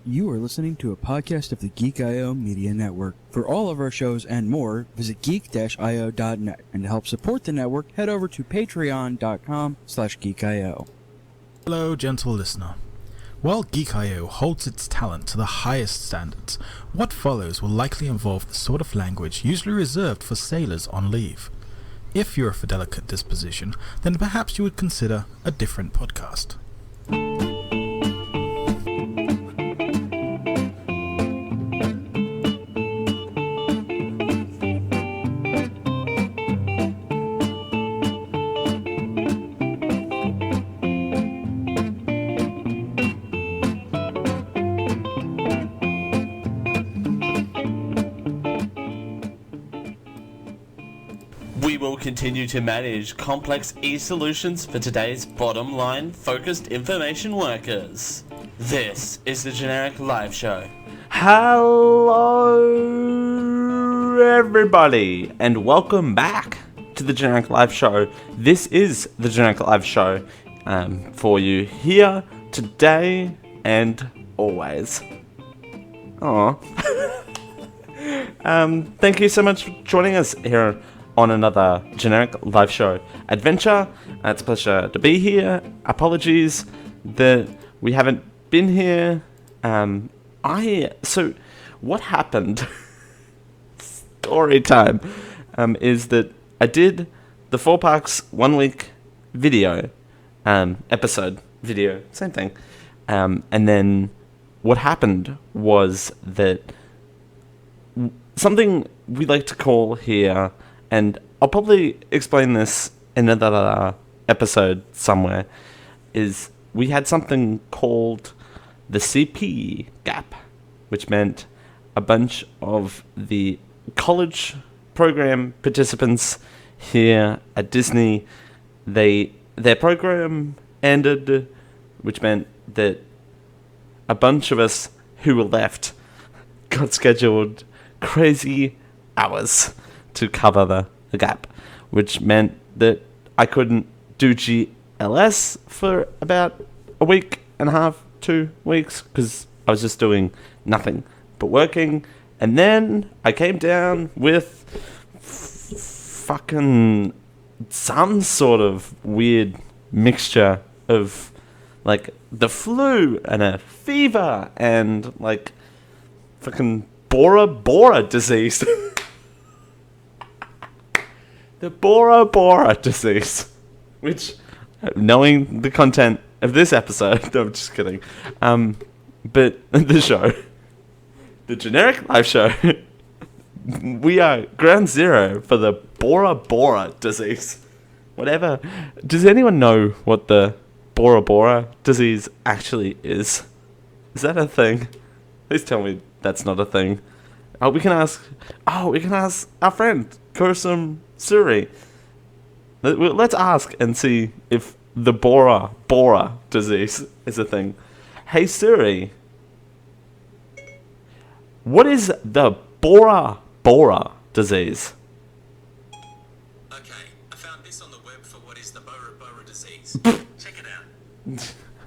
You are listening to a podcast of the Geek.io Media Network. For all of our shows and more, visit geek-io.net. And to help support the network, head over to patreon.com/geek.io. Hello, gentle listener. While Geek.io holds its talent to the highest standards, what follows will likely involve the sort of language usually reserved for sailors on leave. If you're of a delicate disposition, then perhaps you would consider a different podcast. We will continue to manage complex e-solutions for today's bottom line focused information workers. This is the Generic Live Show. Hello everybody and welcome back to the Generic Live Show. This is the Generic Live Show for you here today and always. Thank you so much for joining us here on another Generic Live Show adventure. It's a pleasure to be here. Apologies that we haven't been here. So what happened, story time, is that I did the 4 Parks 1 week video, episode video, same thing. And then what happened was that something we like to call here, and I'll probably explain this in another episode somewhere, is we had something called the CP gap, which meant a bunch of the college program participants here at Disney, their program ended, which meant that a bunch of us who were left got scheduled crazy hours to cover the gap, which meant that I couldn't do GLS for about a week and a half, 2 weeks, because I was just doing nothing but working. And then I came down with fucking some sort of weird mixture of like the flu and a fever and like fucking Bora Bora disease. The Bora Bora disease, which, knowing the content of this episode, no, I'm just kidding, but the show, the Generic Live Show, we are ground zero for the Bora Bora disease. Whatever. Does anyone know what the Bora Bora disease actually is? Is that a thing? Please tell me that's not a thing. We can ask our friend, Kursum Suri. Let's ask and see if the Bora Bora disease is a thing. Hey Suri, what is the Bora Bora disease? Okay, I found this on the web for what is the Bora Bora disease. Check it out.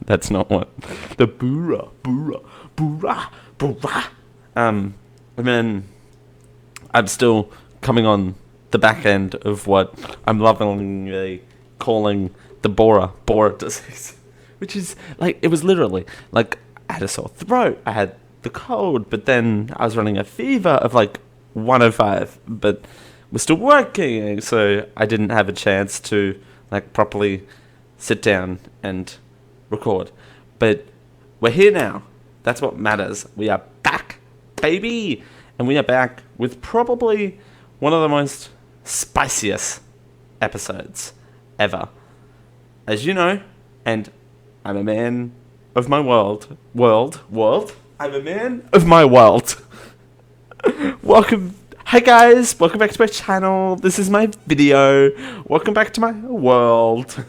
That's not what the Bora Bora Bora Bora. And then I'm still coming on the back end of what I'm lovingly calling the Bora Bora disease, which is like, it was literally like I had a sore throat, I had the cold, but then I was running a fever of like 105, but was still working, so I didn't have a chance to like properly sit down and record. But we're here now. That's what matters. We are back, baby, and we are back with probably one of the most spiciest episodes ever. As you know, and I'm a man of my world. I'm a man of my world. Welcome. Hi guys, welcome back to my channel. This is my video. Welcome back to my world.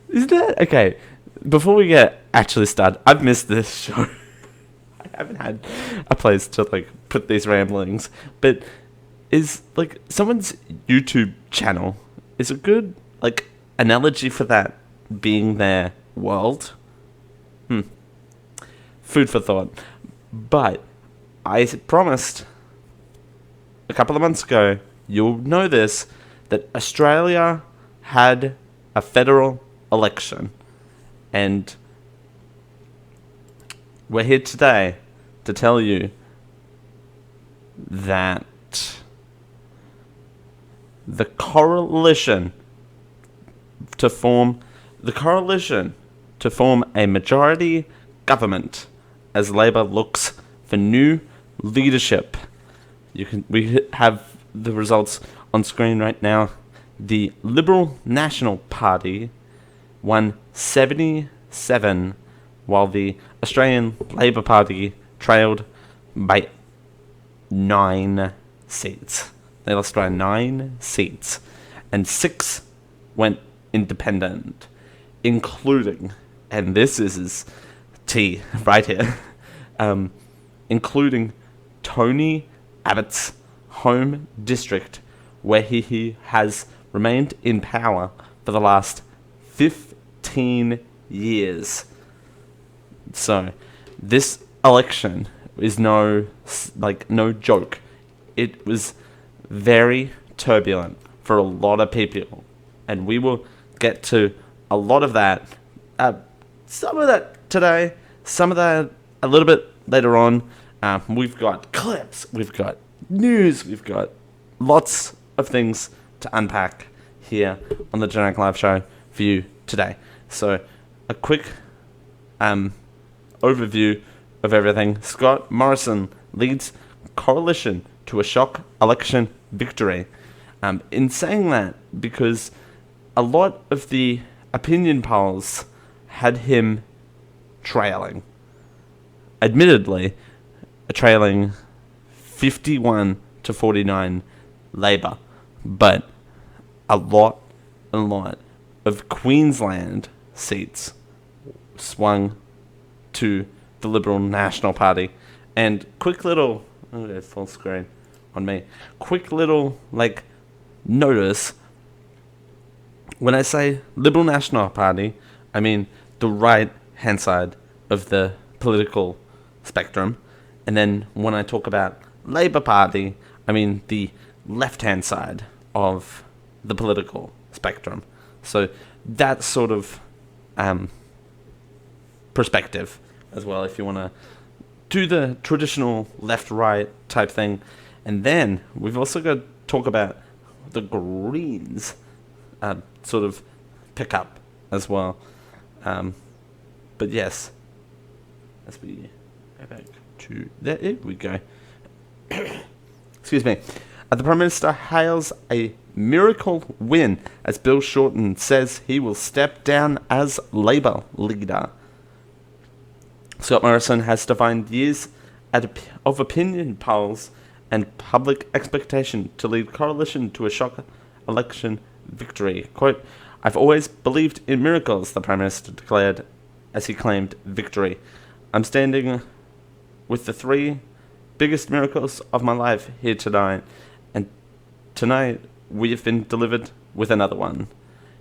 Is that okay? Before we get actually started, I've missed this show. I haven't had a place to like put these ramblings, but is like someone's YouTube channel is a good like analogy for that being their world. food for thought. But I promised a couple of months ago, you'll know this, that Australia had a federal election. And we're here today to tell you that the coalition to form a majority government as Labor looks for new leadership. We have the results on screen right now. The Liberal National Party won 77, while the Australian Labor Party trailed by 9 seats. They lost by 9 seats, and 6 went independent, including, and this is tea right here, including Tony Abbott's home district, where he has remained in power for the last 15 years. So, this election is no joke. It was very turbulent for a lot of people, and we will get to a lot of that. Some of that today, some of that a little bit later on. We've got clips, we've got news, we've got lots of things to unpack here on the Generic Live Show for you today. So, a quick overview of everything. Scott Morrison leads coalition to a shock election victory. In saying that, because a lot of the opinion polls had him trailing. Admittedly, trailing 51 to 49 Labor, but a lot of Queensland seats swung to the Liberal National Party. And quick little, full screen on me. Quick little notice. When I say Liberal National Party, I mean the right hand side of the political spectrum. And then when I talk about Labor Party, I mean the left-hand side of the political spectrum. So that sort of perspective as well, if you want to do the traditional left-right type thing. And then we've also got to talk about the Greens sort of pick up as well. But yes, as we go back to there we go. Excuse me. The Prime Minister hails a miracle win as Bill Shorten says he will step down as Labor leader. Scott Morrison has defined years of opinion polls and public expectation to lead coalition to a shock election victory. Quote, "I've always believed in miracles," the Prime Minister declared as he claimed victory. "I'm standing with the 3 biggest miracles of my life here tonight, and tonight we have been delivered with another one."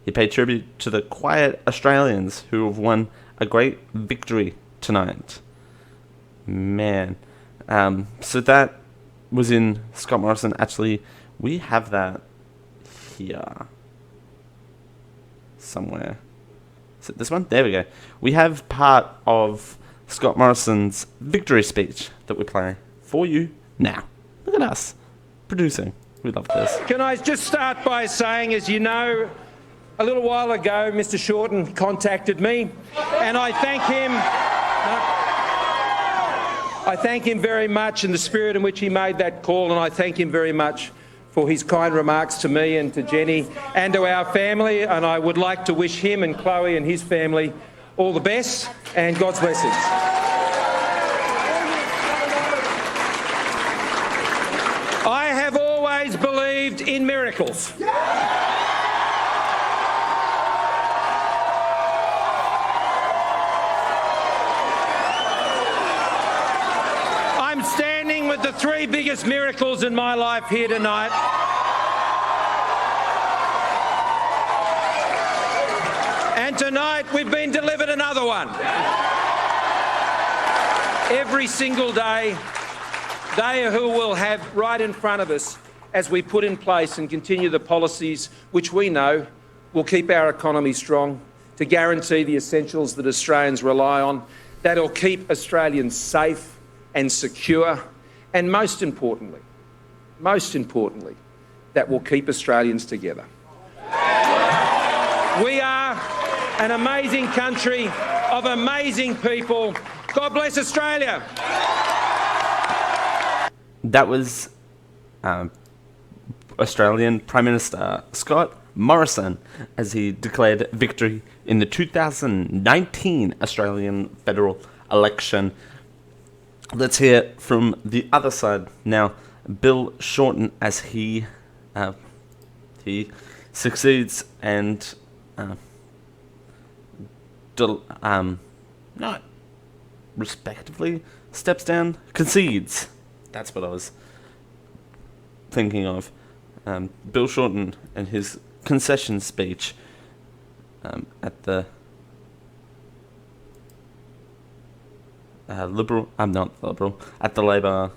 He paid tribute to the quiet Australians who have won a great victory tonight. Man. So that was in Scott Morrison. Actually, we have that here somewhere. Is it this one? There we go. We have part of Scott Morrison's victory speech that we play for you now. Look at us producing. We love this. Can I just start by saying, as you know, a little while ago, Mr. Shorten contacted me, and I thank him very much in the spirit in which he made that call, and I thank him very much for his kind remarks to me and to Jenny and to our family, and I would like to wish him and Chloe and his family all the best and God's blessings. I have always believed in miracles. I'm standing with the 3 biggest miracles in my life here tonight. And tonight we've been delivered another one. every single day, they are who we'll have right in front of us as we put in place and continue the policies which we know will keep our economy strong, to guarantee the essentials that Australians rely on, that'll keep Australians safe and secure, and most importantly, that will keep Australians together. We are an amazing country of amazing people. God bless Australia. That was Australian Prime Minister Scott Morrison as he declared victory in the 2019 Australian federal election. Let's hear from the other side now. Bill Shorten, as he succeeds and not respectively steps down, concedes. That's what I was thinking of. Bill Shorten and his concession speech at the at the Labor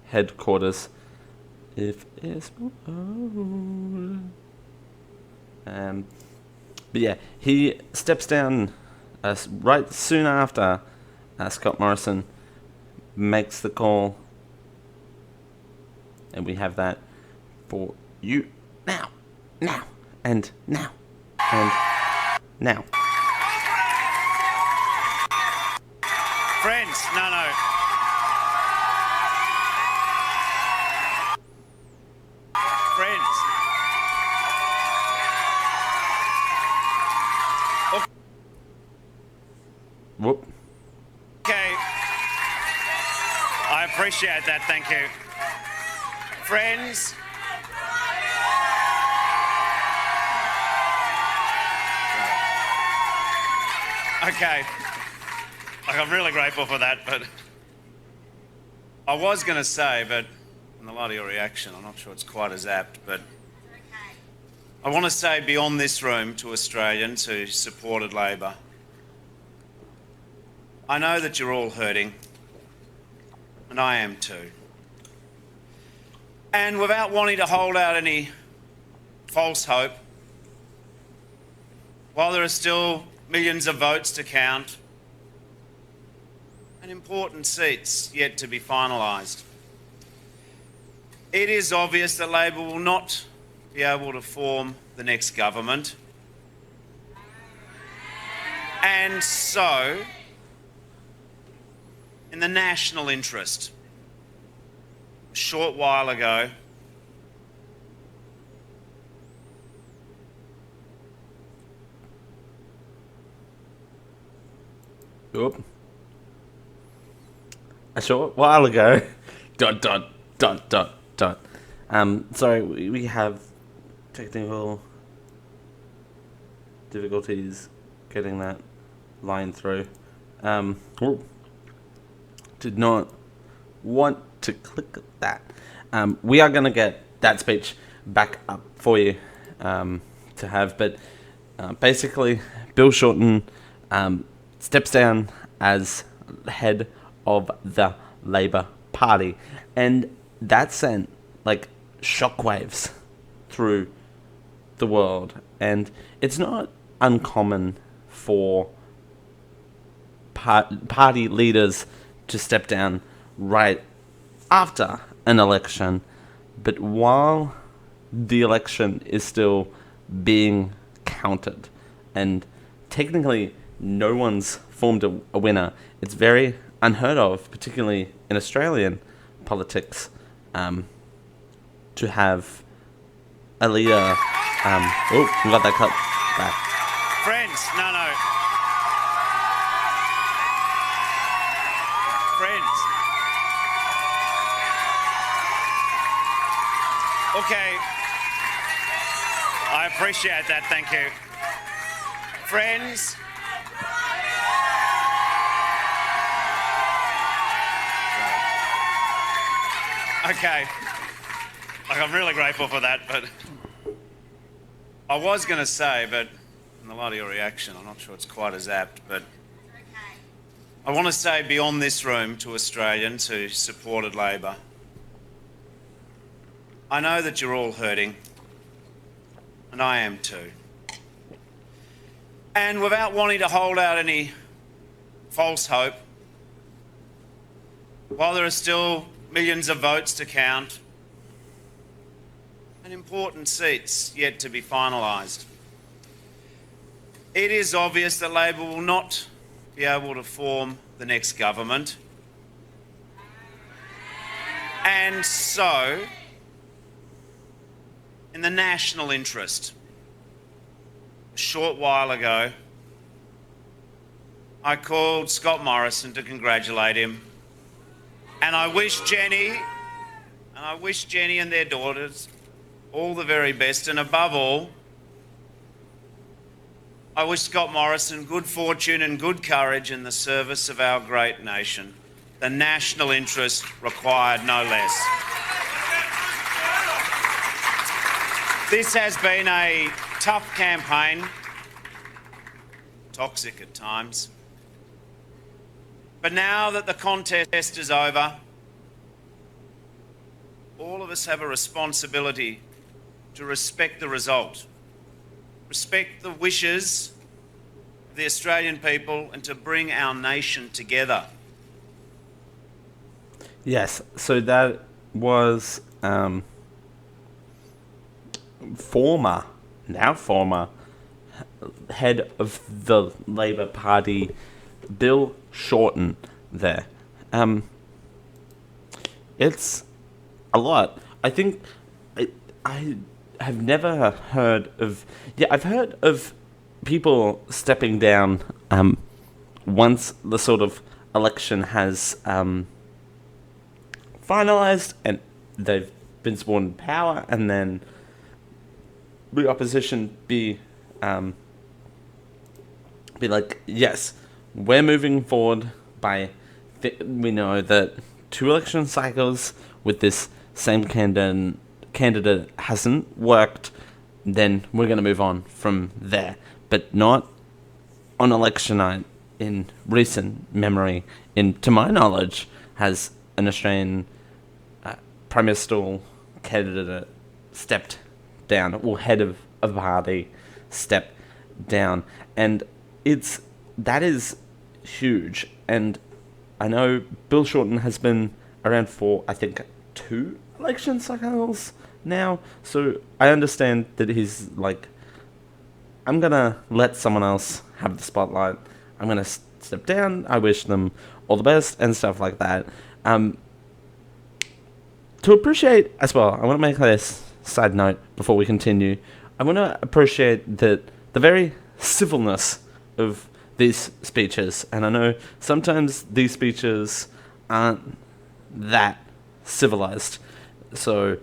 headquarters. If it's but yeah, he steps down right soon after Scott Morrison makes the call, and we have that for you now, and now. Friends, no. Friends. Whoop. Okay. I appreciate that, thank you. Friends. Okay. I'm really grateful for that, but I was going to say, but in the light of your reaction, I'm not sure it's quite as apt, but I want to say beyond this room to Australians who supported Labor, I know that you're all hurting, and I am too. And without wanting to hold out any false hope, while there are still millions of votes to count and important seats yet to be finalised, it is obvious that Labor will not be able to form the next government. And so, in the national interest, a short while ago, Oop. A short while ago. ... Sorry, we have technical difficulties getting that line through. Did not want to click that. We are going to get that speech back up for you to have, but basically, Bill Shorten steps down as head of the Labor Party, and that sent like shockwaves through the world. And it's not uncommon for party leaders to step down right after an election, but while the election is still being counted and technically no one's formed a winner, it's very unheard of, particularly in Australian politics, to have a leader. We got that cut back. friends, no. Friends. Okay. I appreciate that, thank you. Friends. Okay. I'm really grateful for that, but I was going to say, but in the light of your reaction, I'm not sure it's quite as apt, but I want to say beyond this room to Australians who supported Labor, I know that you're all hurting, and I am too. And without wanting to hold out any false hope, while there are still millions of votes to count and important seats yet to be finalised, it is obvious that Labor will not be able to form the next government. And so, in the national interest, a short while ago, I called Scott Morrison to congratulate him. And I wish Jenny and their daughters all the very best. And above all, I wish Scott Morrison good fortune and good courage in the service of our great nation. The national interest required no less. This has been a tough campaign, toxic at times. But now that the contest is over, all of us have a responsibility to respect the result, respect the wishes of the Australian people, and to bring our nation together. Yes, so that was former head of the Labor Party, Bill Shorten there. It's a lot. I think I have never heard of... Yeah, I've heard of people stepping down once the sort of election has finalised and they've been sworn in power, and then the opposition be like, yes, we're moving forward by... we know that 2 election cycles with this same candidate hasn't worked, then we're going to move on from there. But not on election night in recent memory, to my knowledge, has an Australian Prime Minister candidate stepped down, or head of a party stepped down. And that is huge. And I know Bill Shorten has been around for, I think, 2 election cycles now. So I understand that he's like, I'm going to let someone else have the spotlight. I'm going to step down. I wish them all the best and stuff like that. To appreciate as well, I want to make this side note before we continue. I want to appreciate the very civilness of these speeches. And I know sometimes these speeches aren't that civilized. So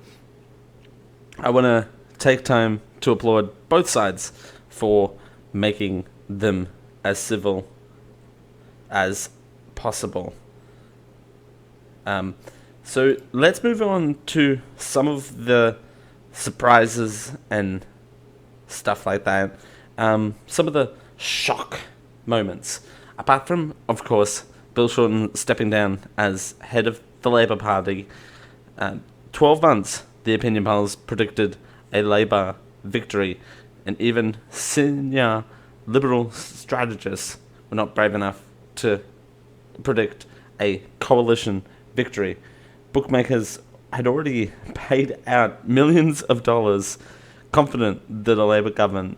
I want to take time to applaud both sides for making them as civil as possible. So let's move on to some of the surprises and stuff like that. Some of the shock moments. Apart from, of course, Bill Shorten stepping down as head of the Labor Party, 12 months, the opinion polls predicted a Labor victory, and even senior Liberal strategists were not brave enough to predict a coalition victory. Bookmakers had already paid out millions of dollars, confident that a Labor government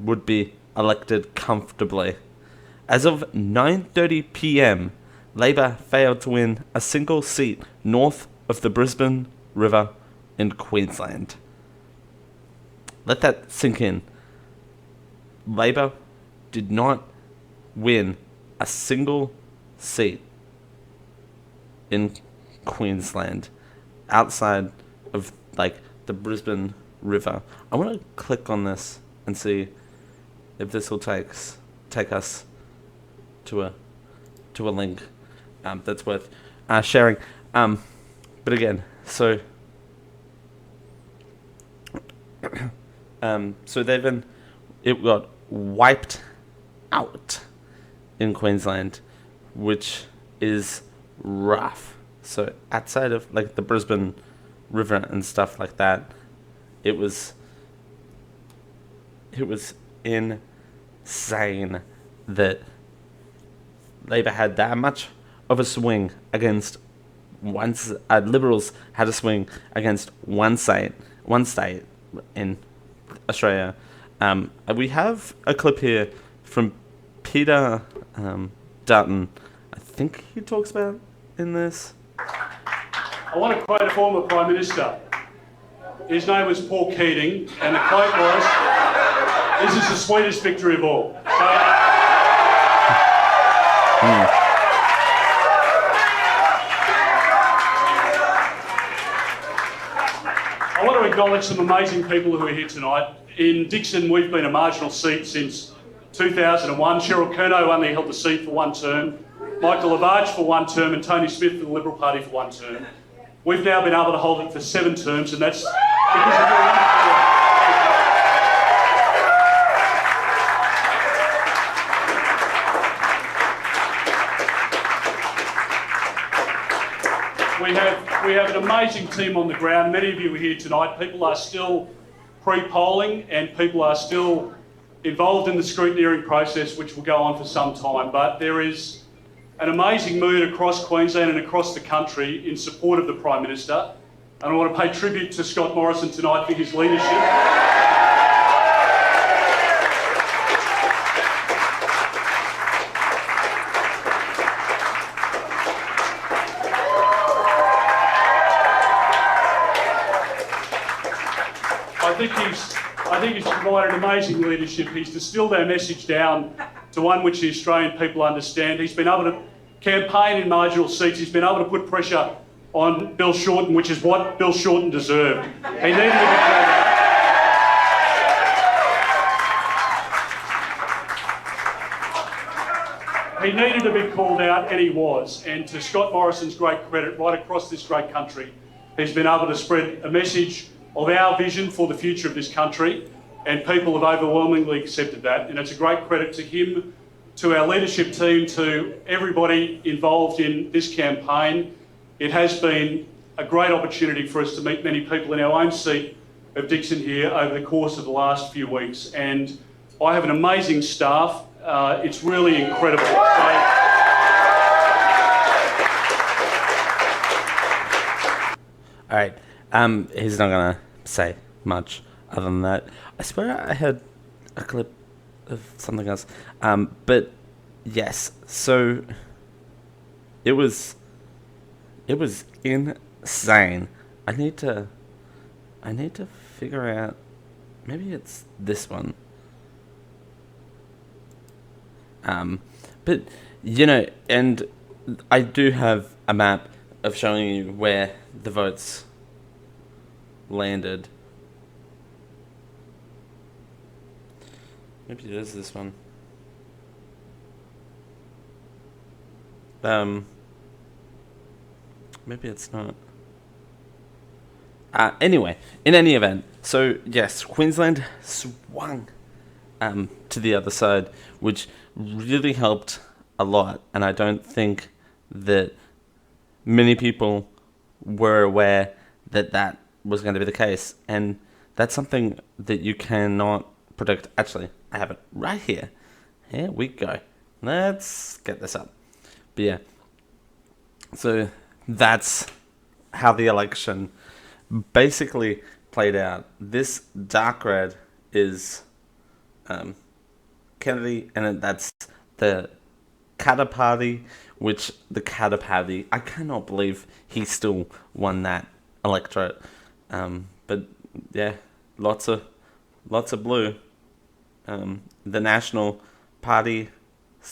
would be elected comfortably. As of 9:30 p.m, Labor failed to win a single seat north of the Brisbane River in Queensland. Let that sink in. Labor did not win a single seat in Queensland outside of the Brisbane River. I want to click on this and see if this will take us to a link that's worth sharing. But again, so it got wiped out in Queensland which is rough. So outside of like the Brisbane River and stuff like that, it was insane that Labor had that much of a swing against Liberals had a swing against one state in Australia. We have a clip here from Peter Dutton. I think he talks about in this. I want to quote a former Prime Minister. His name was Paul Keating, and the quote was, "This is the sweetest victory of all." I want to acknowledge some amazing people who are here tonight. In Dickson, we've been a marginal seat since 2001. Cheryl Curnow only held the seat for one term, Michael Lavarch for one term, and Tony Smith for the Liberal Party for one term. We've now been able to hold it for 7 terms, and that's because of your wonderful work. We have an amazing team on the ground. Many of you are here tonight. People are still pre-polling and people are still involved in the scrutineering process, which will go on for some time. But there is an amazing mood across Queensland and across the country in support of the Prime Minister. And I want to pay tribute to Scott Morrison tonight for his leadership. I think he's provided amazing leadership. He's distilled our message down to one which the Australian people understand. He's been able to campaign in marginal seats. He's been able to put pressure on Bill Shorten, which is what Bill Shorten deserved. He needed to be called out. He needed to be called out, and he was. And to Scott Morrison's great credit, right across this great country, he's been able to spread a message of our vision for the future of this country, and people have overwhelmingly accepted that. And it's a great credit to him, to our leadership team, to everybody involved in this campaign. It has been a great opportunity for us to meet many people in our own seat of Dickson here over the course of the last few weeks. And I have an amazing staff. It's really incredible. All right. He's not gonna say much other than that. I swear I had a clip of something else. But yes, so it was insane. I need to figure out, maybe it's this one. But you know, and I do have a map of showing you where the votes landed. Maybe it is this one. Maybe it's not. Anyway, in any event, so yes, Queensland swung to the other side, which really helped a lot, and I don't think that many people were aware that that was going to be the case, and that's something that you cannot predict. Actually, I have it right here. Here we go. Let's get this up. But yeah, so that's how the election basically played out. This dark red is Kennedy, and that's the Katter Party, which the Katter Party, I cannot believe he still won that electorate. But yeah, lots of blue. The National Party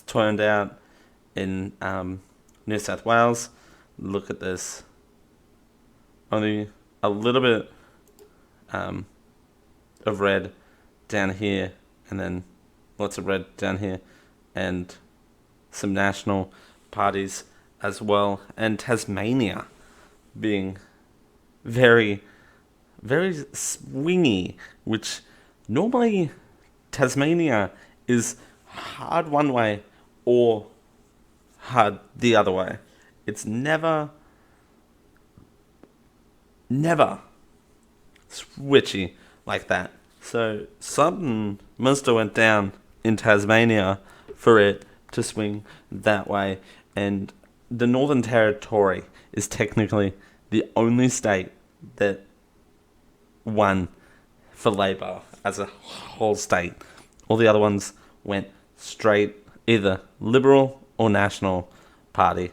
turned out in New South Wales. Look at this. Only a little bit of red down here, and then lots of red down here, and some national parties as well. And Tasmania being very, very swingy, which normally Tasmania is hard one way or the other way. It's never switchy like that. So something must have went down in Tasmania for it to swing that way. And the Northern Territory is technically the only state that won for Labor as a whole state. All the other ones went straight either Liberal or National Party.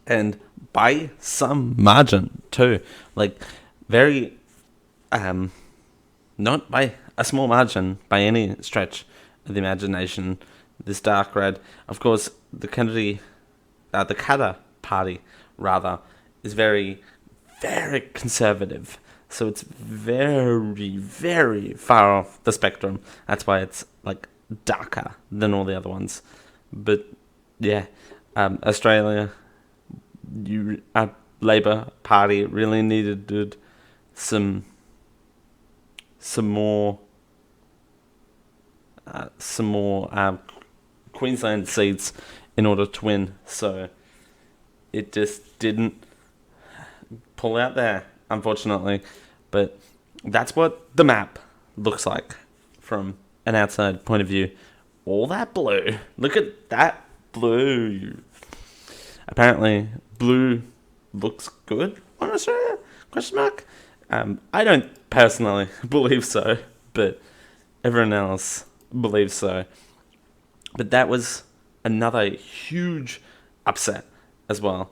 And by some margin too. Like very not by a small margin by any stretch of the imagination. This dark red, of course, the Katter party rather is very, very conservative. So it's very, very far off the spectrum. That's why it's like darker than all the other ones. But yeah, Australia, Labor Party really needed some more Queensland seats in order to win. So it just didn't pull out there, unfortunately. But that's what the map looks like from an outside point of view. All that blue. Look at that blue. Apparently, blue looks good on Australia? Question mark? I don't personally believe so, but everyone else believes so. But that was another huge upset as well.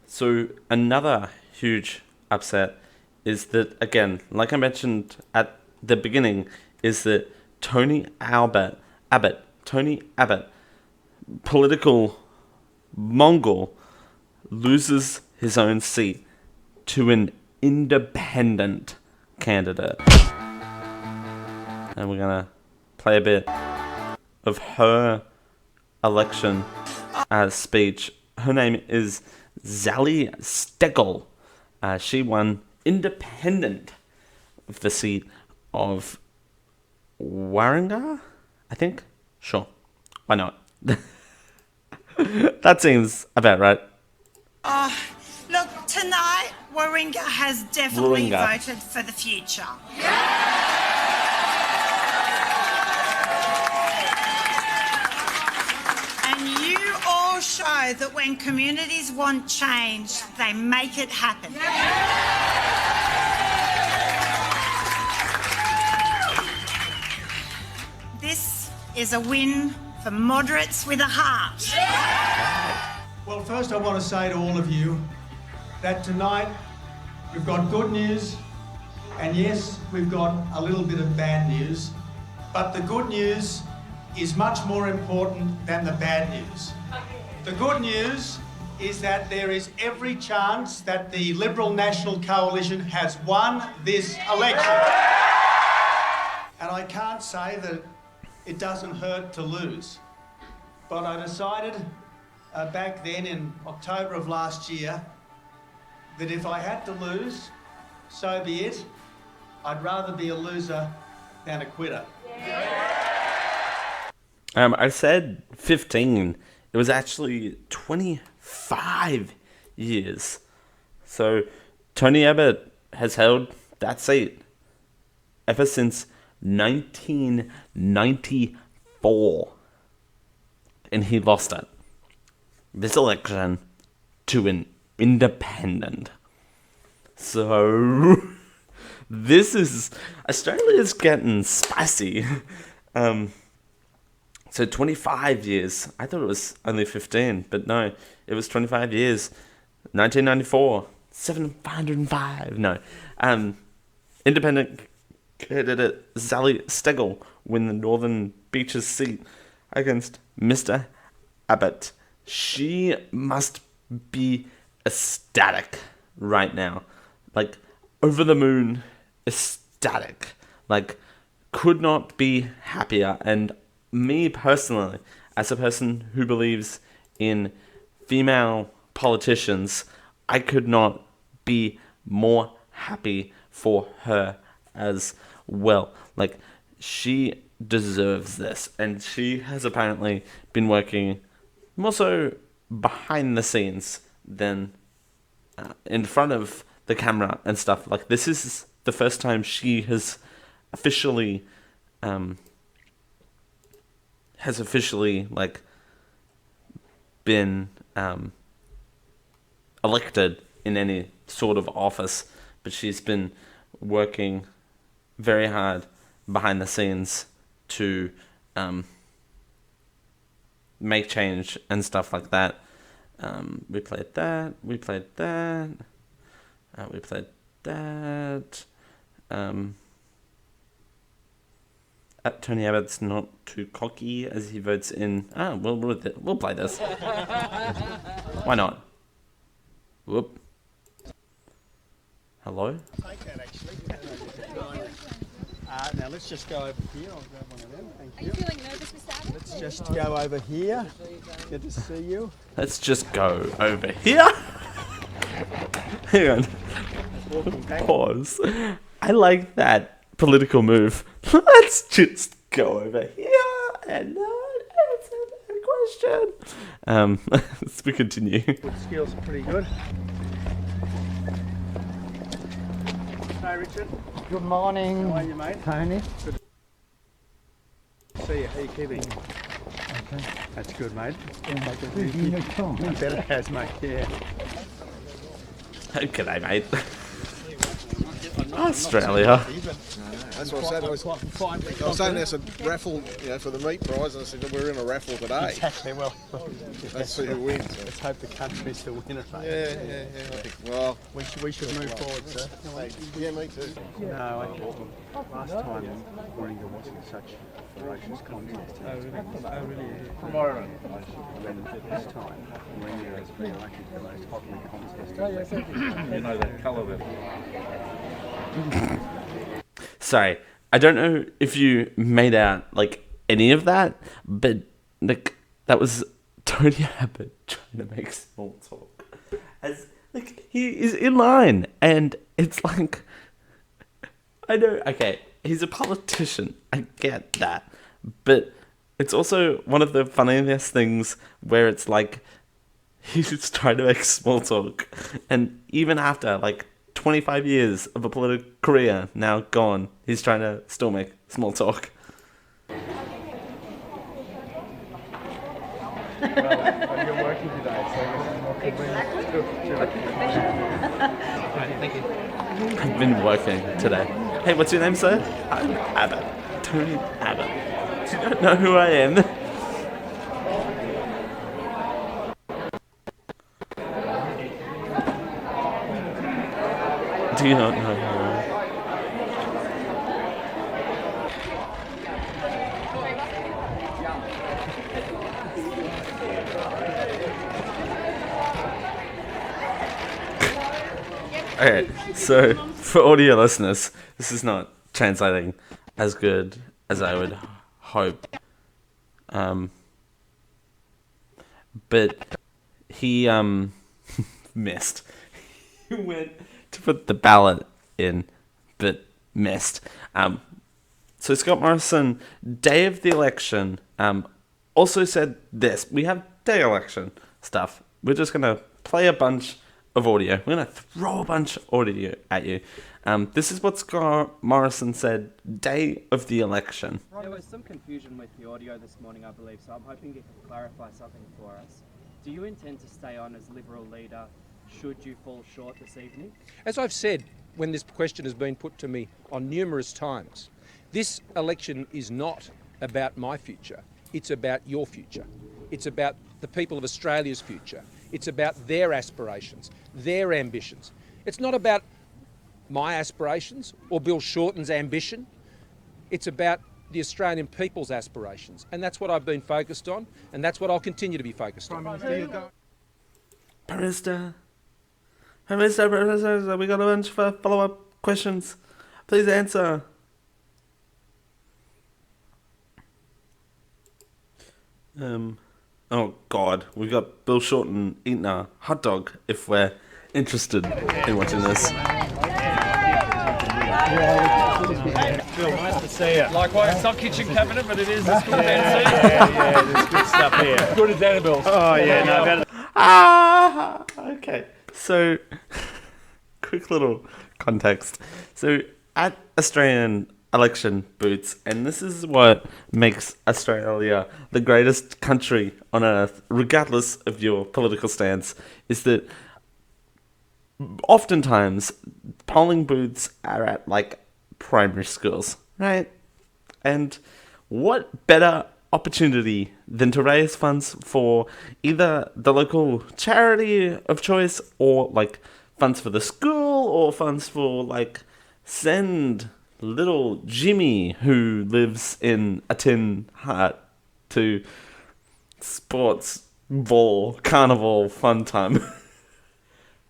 So another huge upset is that, again, like I mentioned at the beginning, is that Tony Abbott, political Mongol, loses his own seat to an independent candidate. And we're going to play a bit of her election speech. Her name is Sally Steggall. She won independent of the seat of Warringah, I think? Sure. Why not? That seems about right. Look, tonight, Warringah has definitely voted for the future. And you all show that when communities want change, they make it happen. This is a win for moderates with a heart. Well, first I want to say to all of you that tonight we've got good news, and yes, we've got a little bit of bad news, but the good news is much more important than the bad news. The good news is that there is every chance that the Liberal National Coalition has won this election. And I can't say that it doesn't hurt to lose, but I decided back then in October of last year that if I had to lose, so be it. I'd rather be a loser than a quitter. I said 15. It was actually 25 years. So Tony Abbott has held that seat ever since 1994. And he lost it. This election to an independent. So this is Australia's getting spicy. So 25 years. I thought it was only 15, but no, it was 25 years. 1994, 705. No, independent candidate Sally Steggall win the Northern Beaches seat against Mr. Abbott. She must be ecstatic right now. Like, over the moon, ecstatic. Like, could not be happier. And me personally, as a person who believes in female politicians, I could not be more happy for her as well. Like, she deserves this. And she has apparently been working more so behind the scenes than in front of the camera and stuff. Like, this is the first time she has officially like been elected in any sort of office, but she's been working very hard behind the scenes to make change and stuff like that. We played that. We played that. We played that. Tony Abbott's not too cocky as he votes in. We'll play this. Why not? Whoop. Hello? Take that actually. Now let's just go over here. I'll grab one of them. Thank you. Are you feeling nervous, Mr. Abbott? Let's just go over here. Good to see you. Let's just go over here. Hang on. Pause. I like that political move. Let's just go over here and not answer that question. Let's continue. Good skills are pretty good. Hi, Richard. Good morning. How are you, mate? Tony. Good to see you. How are you keeping? Okay. That's good, mate. Good. Better it has, mate. Yeah. G'day, mate. Australia. That's what I said. I was saying there's a raffle, for the meat prize, and I said we're in a raffle today. Exactly. Well, let's see who wins. Let's hope the country's the winner. Yeah. Well, we should move forward, sir. Yeah, me too. No, last time Warringah wasn't such a ferocious contest. Oh, really? Tomorrow. This time, Warringah has been, I think, the most hotly contested. You know that colour there. Sorry, I don't know if you made out like any of that, but like that was Tony Abbott trying to make small talk. As like he is in line, and it's like I know. Okay, he's a politician. I get that, but it's also one of the funniest things where it's like he's trying to make small talk, and even after like 25 years of a political career now gone, he's trying to still make small talk. Well, you're working today, so it's more convenient to Thank you. I've been working today. Hey, what's your name, sir? I'm Abbott. Tony Abbott. Do you not know who I am? Do you not know who I am? Okay, so for audio listeners, this is not translating as good as I would hope. But he missed. He went to put the ballot in, but missed. So Scott Morrison, day of the election, also said this. We have day election stuff. We're just going to play a bunch of audio. We're going to throw a bunch of audio at you. This is what Scott Morrison said day of the election. There was some confusion with the audio this morning, I believe, so I'm hoping you can clarify something for us. Do you intend to stay on as Liberal leader should you fall short this evening? As I've said when this question has been put to me on numerous times, this election is not about my future. It's about your future. It's about the people of Australia's future. It's about their aspirations, their ambitions. It's not about my aspirations or Bill Shorten's ambition. It's about the Australian people's aspirations. And that's what I've been focused on, and that's what I'll continue to be focused on. Prime Minister, we got a bunch of follow-up questions. Please answer. Oh God, we got Bill Shorten eating a hot dog. If we're interested in watching this. Phil, nice to see you. Likewise, it's not kitchen cabinet, but it is a school fancy. Yeah, there's good stuff here. Good as Annabelle's. Oh, yeah, no, better. Okay. So, quick little context. So, at Australian election booths, and this is what makes Australia the greatest country on earth, regardless of your political stance, is that oftentimes polling booths are at like primary schools, right? And what better opportunity than to raise funds for either the local charity of choice, or like funds for the school, or funds for like send little Jimmy who lives in a tin hut to sports ball carnival fun time.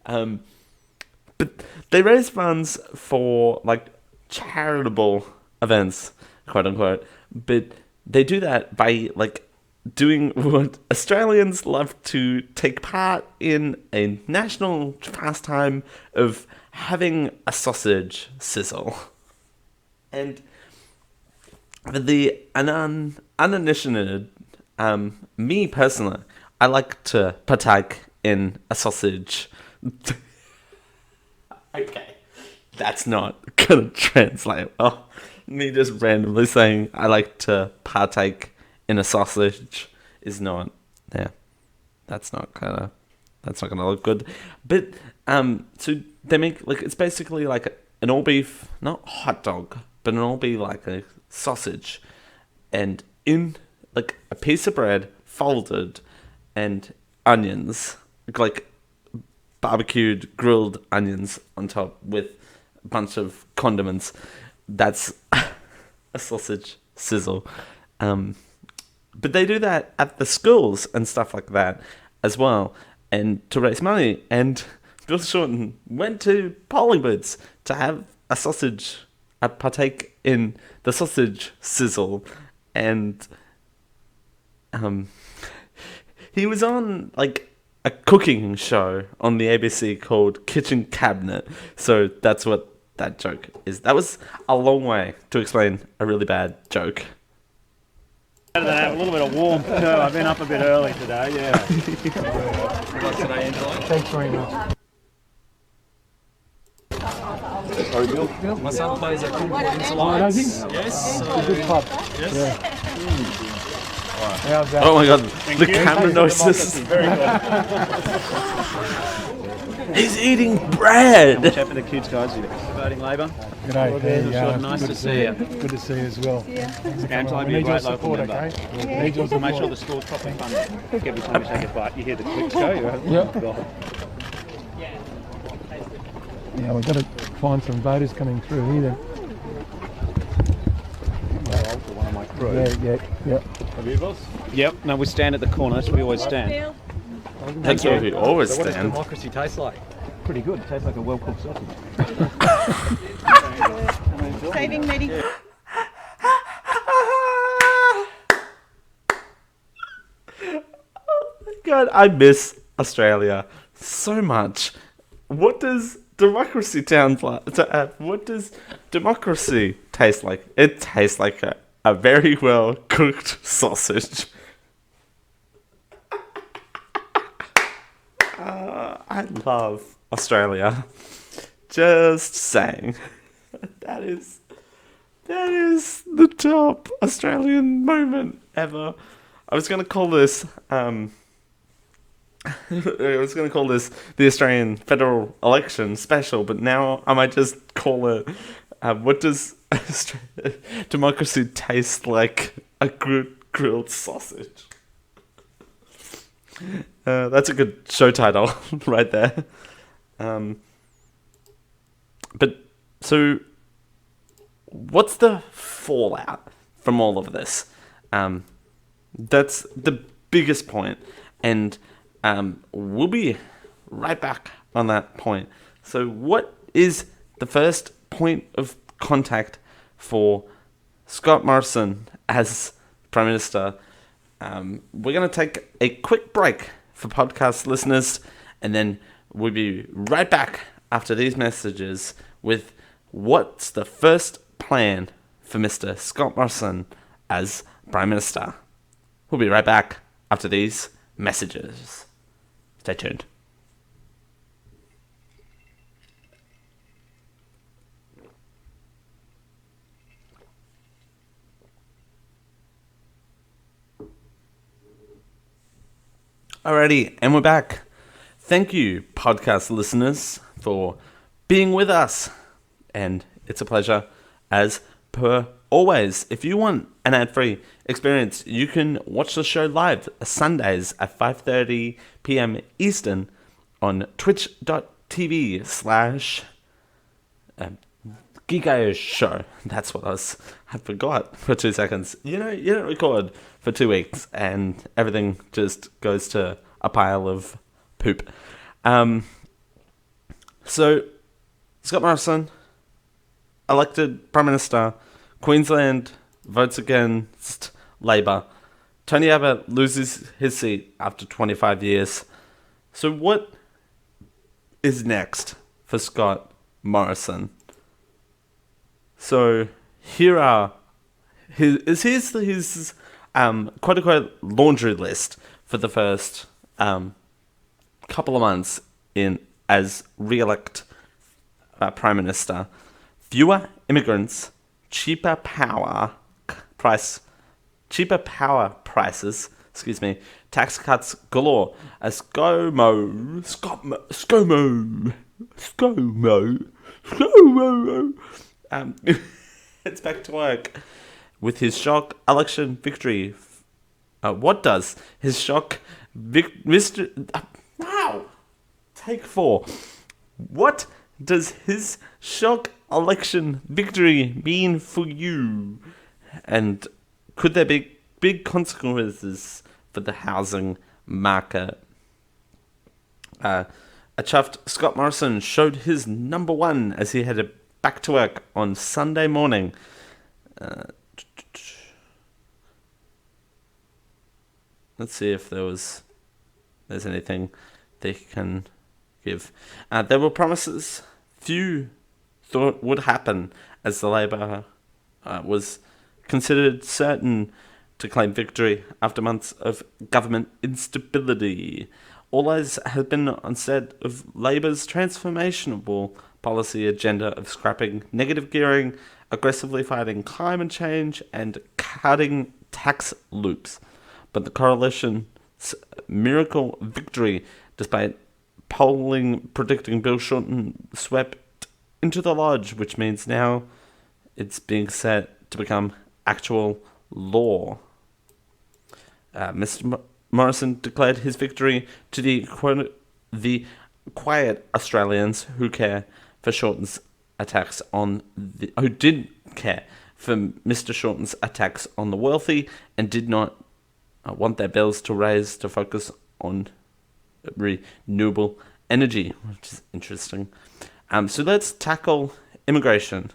But they raise funds for like charitable events, quote unquote, but they do that by like doing what Australians love to take part in, a national pastime of having a sausage sizzle. And for the uninitiated, me personally, I like to partake in a sausage. Okay, that's not gonna translate well. Me just randomly saying I like to partake in a sausage is not, yeah, that's not gonna look good. But so they make like, it's basically like an all beef, not hot dog, but an all beef like a sausage, and in like a piece of bread folded, and onions, like barbecued grilled onions on top with a bunch of condiments. That's a sausage sizzle. But they do that at the schools and stuff like that as well, and to raise money. And Bill Shorten went to polling booths to have a sausage, partake in the sausage sizzle, and he was on like a cooking show on the ABC called Kitchen Cabinet. So that's what that joke is. That was a long way to explain a really bad joke. Better than have a little bit of warmth too. I've been up a bit early today, yeah. Thanks very much. Sorry, Bill. My son plays at Football Inter Oh, does he? Yes. It's a good club. Yes. Yeah. How's that? Oh my god, Thank the you. camera noises. Very good. He's eating bread. Chat with the kids, guys. Voting Labor. G'day. Nice to see you. Good to see you as well. Scam time, We you're a need your great local support, member. okay? Yeah. Need your support. Make sure the school's properly funded. Every time you take a bite, you hear the clicks go. Yep. God. Yeah, we've got to find some voters coming through here then. One of my crew. Yeah. Have you, boss? Yep. No, we stand at the corner. That's where we always stand. That's where we always So what does stand. democracy taste like? Pretty good. It tastes like a well-cooked sausage. Saving Meddy. God, I miss Australia so much. What does democracy sound like? What does democracy taste like? It tastes like a very well cooked sausage. I love Australia. Just saying. That is the top Australian moment ever. I was gonna call this the Australian federal election special, but now I might just call it what does democracy taste like? A grilled sausage. That's a good show title right there. But so what's the fallout from all of this? That's the biggest point, and we'll be right back on that point. So what is the first point of contact for Scott Morrison as Prime Minister? We're going to take a quick break for podcast listeners, and then we'll be right back after these messages with what's the first plan for Mr. Scott Morrison as Prime Minister. We'll be right back after these messages. Stay tuned. Alrighty, and we're back. Thank you, podcast listeners, for being with us. And it's a pleasure, as per always. If you want an ad-free experience, you can watch the show live Sundays at 5:30 p.m. Eastern on twitch.tv/ Geek Show. That's what I forgot for 2 seconds. You know, you don't record for 2 weeks and everything just goes to a pile of poop. So, Scott Morrison, elected Prime Minister, Queensland votes against Labor. Tony Abbott loses his seat after 25 years. So what is next for Scott Morrison? So here are his quote-unquote laundry list for the first couple of months in as re-elect Prime Minister. Fewer immigrants, cheaper power prices, tax cuts galore, a ScoMo, it's back to work with his shock election victory. What does his shock Take 4. What does his shock election victory mean for you? And could there be big consequences for the housing market? A chuffed Scott Morrison showed his number 1 as he headed back to work on Sunday morning. Let's see if there's anything they can give. There were promises few thought would happen as the Labor was considered certain to claim victory after months of government instability. All eyes have been on set of Labor's transformational policy agenda of scrapping negative gearing, aggressively fighting climate change, and cutting tax loops. But the coalition's miracle victory, despite polling predicting Bill Shorten, swept into the lodge, which means now it's being set to become actual law. Mr. Morrison declared his victory to the quiet Australians who care for Shorten's attacks on who didn't care for Mr. Shorten's attacks on the wealthy and did not want their bills to raise to focus on renewable energy, which is interesting. So let's tackle immigration.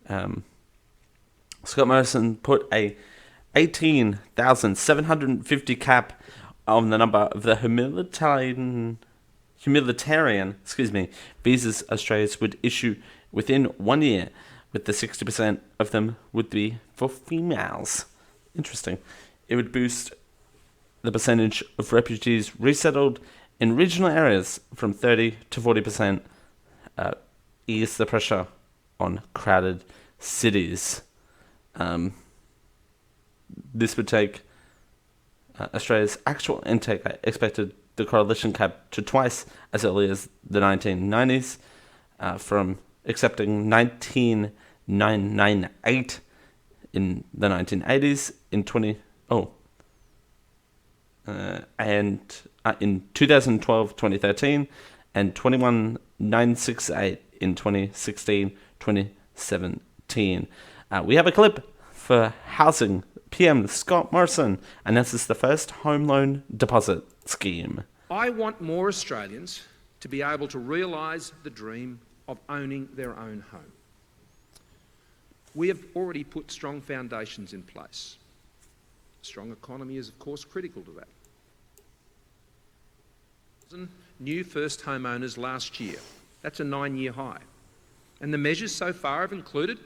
Scott Morrison put a 18,750 cap on the number of the humanitarian visas Australia would issue within 1 year, with the 60% of them would be for females. Interesting. It would boost the percentage of refugees resettled in regional areas from 30 to 40%, ease the pressure on crowded cities. This would take Australia's actual intake, expected the coalition cap to twice as early as the 1990s, from accepting 19,998 in the 1980s and in 2012-2013 and 21,968 in 2016-2017. We have a clip for housing. PM Scott Morrison announces the first home loan deposit scheme. I want more Australians to be able to realise the dream of owning their own home. We have already put strong foundations in place. A strong economy is, of course, critical to that. New first homeowners last year. That's a 9-year high. And the measures so far have included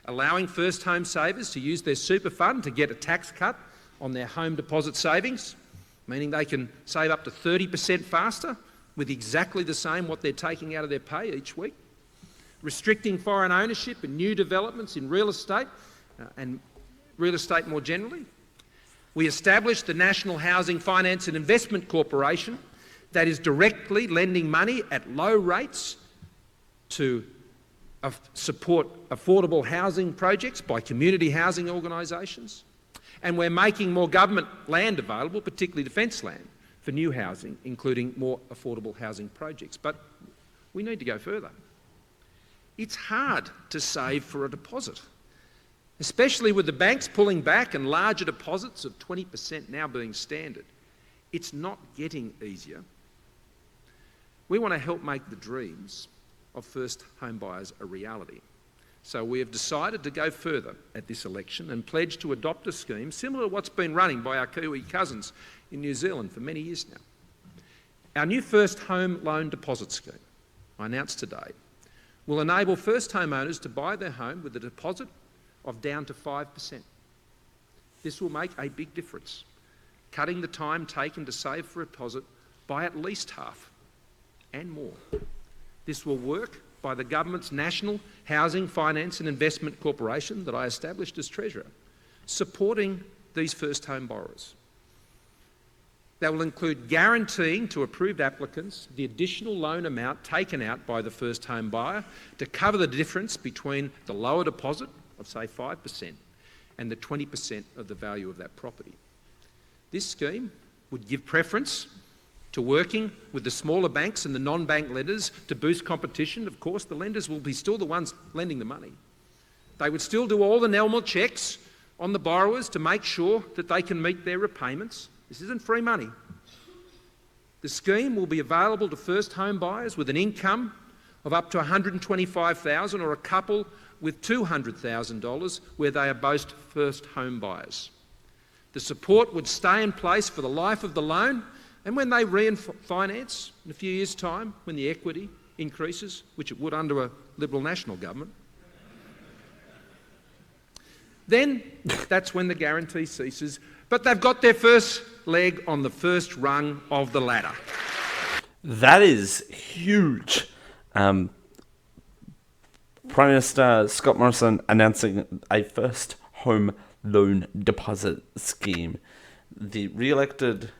allowing first home savers to use their super fund to get a tax cut on their home deposit savings, meaning they can save up to 30% faster with exactly the same what they're taking out of their pay each week. Restricting foreign ownership and new developments in real estate and real estate more generally. We established the National Housing Finance and Investment Corporation that is directly lending money at low rates to support affordable housing projects by community housing organisations. And we're making more government land available, particularly defence land, for new housing, including more affordable housing projects. But we need to go further. It's hard to save for a deposit, especially with the banks pulling back and larger deposits of 20% now being standard. It's not getting easier. We want to help make the dreams of first home buyers a reality. So we have decided to go further at this election and pledge to adopt a scheme similar to what's been running by our Kiwi cousins in New Zealand for many years now. Our new first home loan deposit scheme, I announced today, will enable first home owners to buy their home with a deposit of down to 5%. This will make a big difference, cutting the time taken to save for a deposit by at least half and more. This will work by the government's National Housing Finance and Investment Corporation that I established as Treasurer, supporting these first home borrowers. That will include guaranteeing to approved applicants the additional loan amount taken out by the first home buyer to cover the difference between the lower deposit of, say, 5% and the 20% of the value of that property. This scheme would give preference to working with the smaller banks and the non-bank lenders to boost competition. Of course, the lenders will be still the ones lending the money. They would still do all the normal checks on the borrowers to make sure that they can meet their repayments. This isn't free money. The scheme will be available to first home buyers with an income of up to $125,000 or a couple with $200,000 where they are both first home buyers. The support would stay in place for the life of the loan, and when they refinance in a few years' time, when the equity increases, which it would under a Liberal national government, then that's when the guarantee ceases. But they've got their first leg on the first rung of the ladder. That is huge. Prime Minister Scott Morrison announcing a first home loan deposit scheme. The re-elected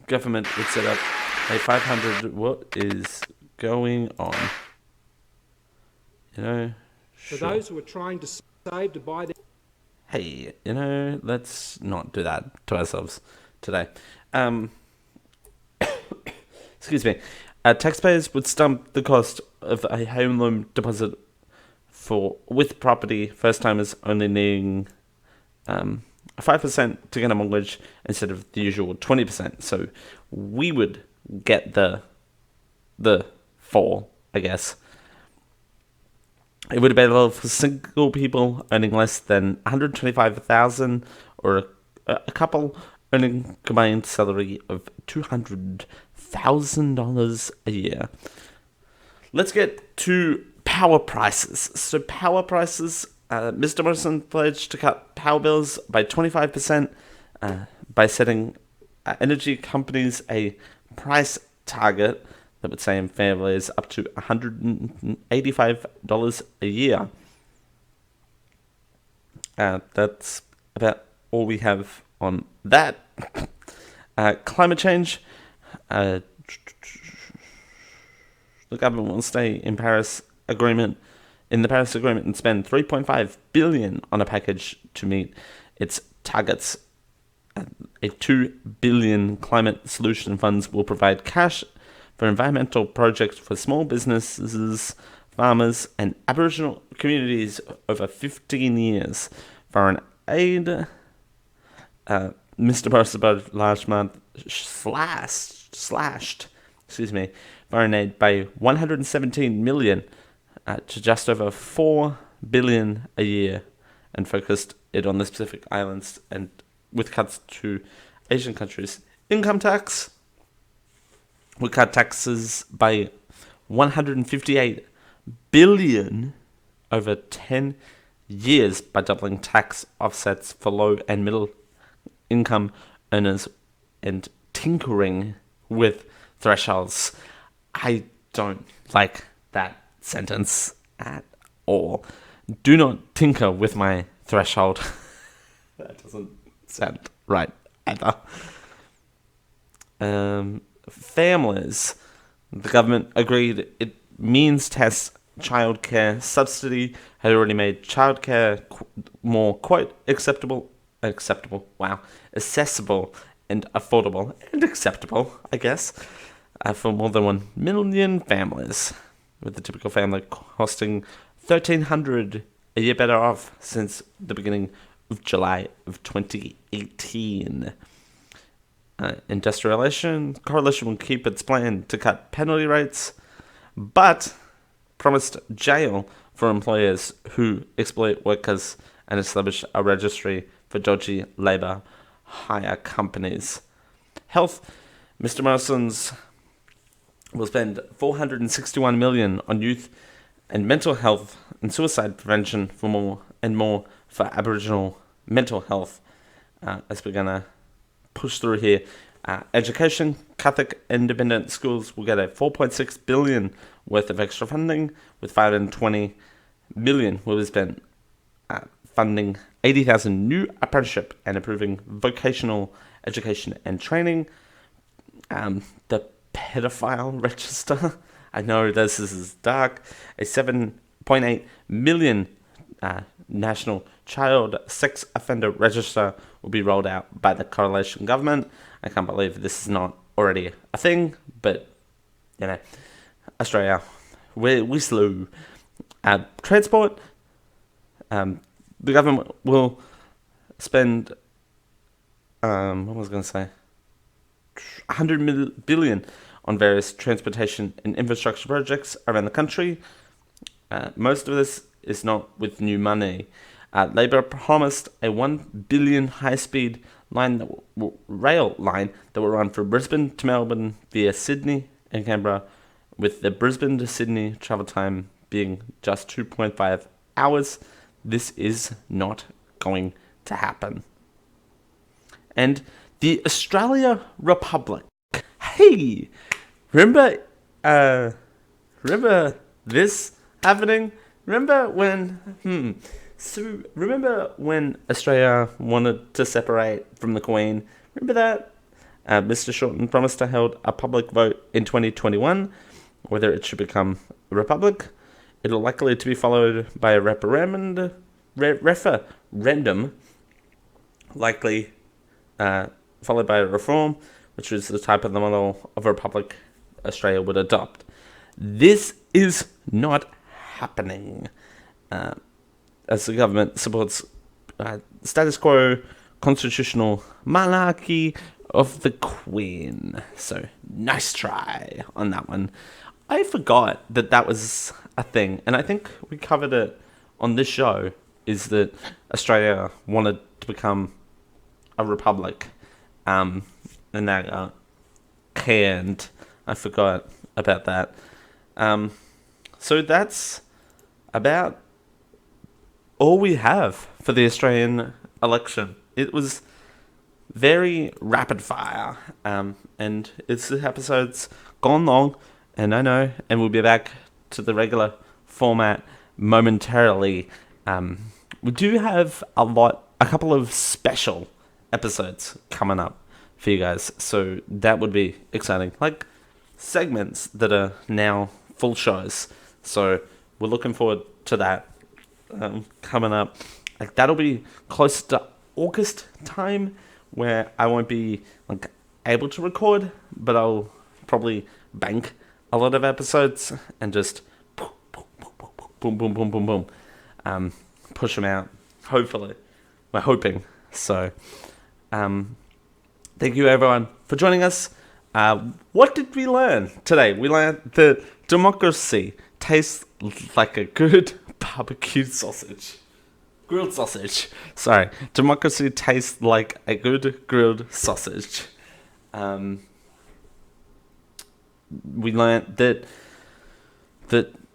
government would set up a 500. What is going on? For those who are trying to save to buy their... Hey, let's not do that to ourselves today. Excuse me. Taxpayers would stump the cost of a home loan deposit with property, first timers only needing 5% to get a mortgage instead of the usual 20%. So we would get the 4, I guess. It would be available for single people earning less than $125,000 or a couple earning combined salary of $200,000 a year. Let's get to power prices. So power prices, Mr. Morrison pledged to cut power bills by 25% by setting energy companies a price target that would say in families up to $185 a year. That's about all we have on that. Climate change. The government will stay in the Paris Agreement and spend $3.5 billion on a package to meet its targets. A $2 billion climate solution funds will provide cash for environmental projects for small businesses, farmers, and Aboriginal communities over 15 years. Foreign aid, Mr. Morrison budget last month slashed foreign aid by $117 million to just over $4 billion a year, and focused it on the Pacific Islands and with cuts to Asian countries. Income tax. We cut taxes by $158 billion over 10 years by doubling tax offsets for low and middle income earners and tinkering with thresholds. I don't like that sentence at all. Do not tinker with my threshold. That doesn't sound right either. Families. The government agreed it means test childcare subsidy had already made childcare more, quote, accessible, and affordable, and acceptable, I guess, for more than 1 million families, with the typical family costing $1,300 a year better off since the beginning of July of 2018. Industrial Relations Coalition will keep its plan to cut penalty rates, but promised jail for employers who exploit workers and establish a registry for dodgy labour hire companies. Health. Mr. Morrison's will spend $461 million on youth and mental health and suicide prevention for more and more for Aboriginal mental health, as we're going to push through here. Education, Catholic independent schools will get a $4.6 billion worth of extra funding, with $520 million will be spent funding 80,000 new apprenticeship and improving vocational education and training. The pedophile register, I know this is dark, a $7.8 million national child sex offender register will be rolled out by the coalition government. I can't believe this is not already a thing, but, you know, Australia, we slow. Transport, the government will spend, $100 billion on various transportation and infrastructure projects around the country. Most of this is not with new money. Labor promised a $1 billion high-speed rail line that will run from Brisbane to Melbourne via Sydney and Canberra, with the Brisbane to Sydney travel time being just 2.5 hours. This is not going to happen. And the Australia Republic. Hey, remember this happening? Remember when Australia wanted to separate from the Queen? Remember that? Mr. Shorten promised to hold a public vote in 2021 whether it should become a republic. It'll likely to be followed by a referendum, likely followed by a reform, which is the type of the model of a republic Australia would adopt. This is not happening, as the government supports status quo constitutional monarchy of the Queen. So, nice try on that one. I forgot that was a thing, and I think we covered it on this show, is that Australia wanted to become a republic, and that got canned. I forgot about that. So that's about all we have for the Australian election. It was very rapid fire, and this episode's gone long, and I know, and we'll be back to the regular format momentarily. We do have a couple of special episodes coming up for you guys, so that would be exciting, like segments that are now full shows. So we're looking forward to that coming up. Like, that'll be close to August time, where I won't be able to record, but I'll probably bank a lot of episodes and just boom, boom, boom, boom, boom, push them out. Hopefully, we're hoping. So, thank you everyone for joining us. What did we learn today? We learned that democracy tastes like a good barbecue sausage. Grilled sausage. Sorry. Democracy tastes like a good grilled sausage. We learned that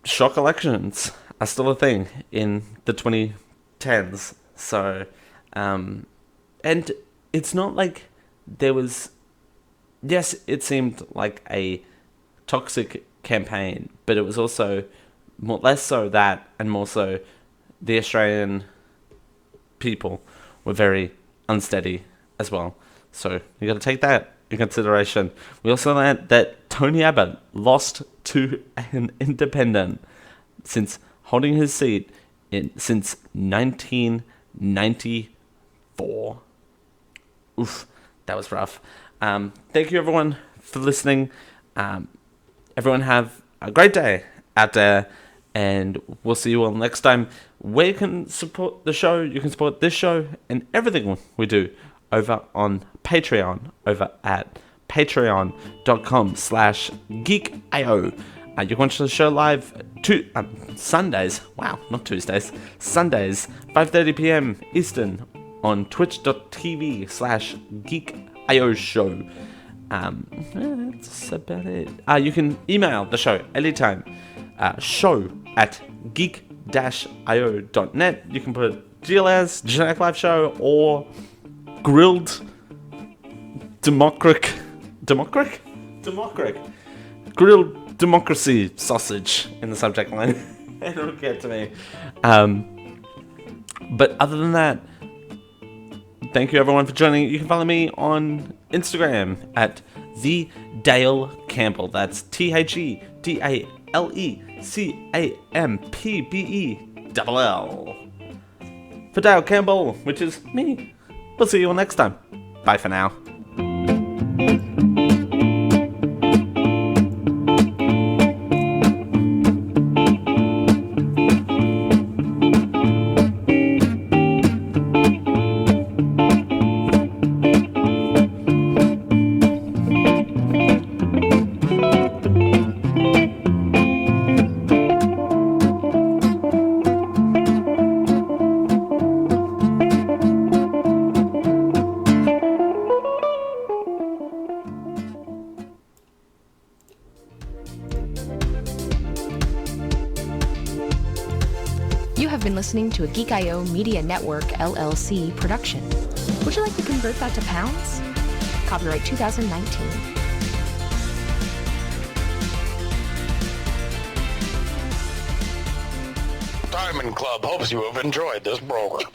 shock elections are still a thing in the 2010s. So, and it's not like there was... Yes, it seemed like a toxic campaign, but it was also less so that, and more so the Australian people were very unsteady as well. So you got to take that in consideration. We also learned that Tony Abbott lost to an independent since holding his seat since 1994. Oof, that was rough. Thank you everyone for listening. Everyone have a great day out there, and we'll see you all next time. Where you can support the show, you can support this show and everything we do over on Patreon, over at patreon.com/geekio. You can watch the show live Sundays. Wow, not Tuesdays. Sundays, 5:30 p.m. Eastern on twitch.tv/geekio show. That's about it. You can email the show anytime. show@geek-io.net. You can put GLS, Generic Live Show, or Grilled Grilled Democracy Sausage in the subject line. It'll get to me. But other than that, thank you everyone for joining. You can follow me on Instagram at the Dale Campbell. That's THEDALECAMPBELL. For Dale Campbell, which is me. We'll see you all next time. Bye for now. Listening to a Geek.io Media Network LLC production. Would you like to convert that to pounds? Copyright 2019. Diamond Club hopes you have enjoyed this program.